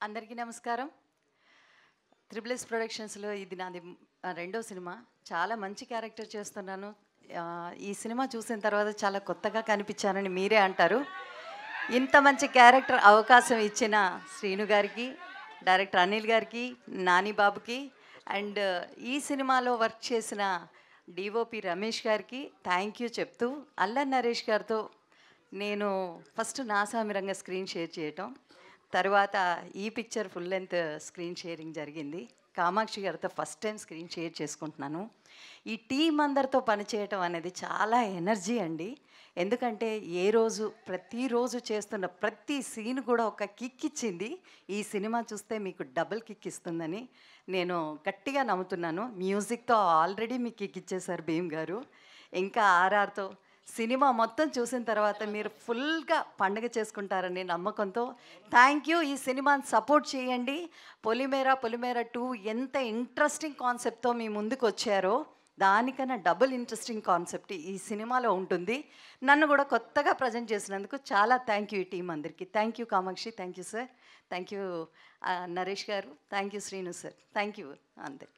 అందరికీ నమస్కారం. Triple S ప్రొడక్షన్స్‌లో ఇది నాది రెండో సినిమా. చాలా మంచి క్యారెక్టర్ చేస్తున్నాను. ఈ సినిమా చూసిన తర్వాత చాలా కొత్తగా కనిపించానని మీరే అంటారు. ఇంత మంచి క్యారెక్టర్ అవకాశం ఇచ్చిన శ్రీను గారికి, డైరెక్టర్ అనిల్ గారికి, నాని బాబుకి అండ్ ఈ సినిమాలో వర్క్ చేసిన డిఓపి రమేష్ గారికి థ్యాంక్ యూ చెప్తూ, అల్లరి నరేష్ గారితో నేను ఫస్ట్ నాసామిరంగా స్క్రీన్ షేర్ చేయటం, తర్వాత ఈ picture full length screen sharing జరిగింది. కామాక్షి గారితో ఫస్ట్ టైం స్క్రీన్ షేర్ చేసుకుంటున్నాను. ఈ టీం అందరితో పనిచేయటం అనేది చాలా ఎనర్జీ అండి. ఎందుకంటే ప్రతిరోజు చేస్తున్న ప్రతి సీన్ కూడా ఒక కిక్ ఇచ్చింది. ఈ సినిమా చూస్తే మీకు డబుల్ కిక్ ఇస్తుందని నేను గట్టిగా నమ్ముతున్నాను. మ్యూజిక్తో ఆల్రెడీ మీకు కిక్ ఇచ్చేశారు భీమ్ గారు. ఇంకా ఆర్ఆర్తో సినిమా మొత్తం చూసిన తర్వాత మీరు ఫుల్గా పండుగ చేసుకుంటారని నమ్మకంతో థ్యాంక్ యూ. ఈ సినిమాని సపోర్ట్ చేయండి. పొలిమేర 2 ఎంత ఇంట్రెస్టింగ్ కాన్సెప్ట్తో మీ ముందుకు వచ్చారో దానికన్నా డబుల్ ఇంట్రెస్టింగ్ కాన్సెప్ట్ ఈ సినిమాలో ఉంటుంది. నన్ను కూడా కొత్తగా ప్రజెంట్ చేసినందుకు చాలా థ్యాంక్ యూ ఈ టీం అందరికీ. Thank you Kamakshi, thank you sir, thank you Naresh garu, thank you Srinu sir, thank you అందరికీ.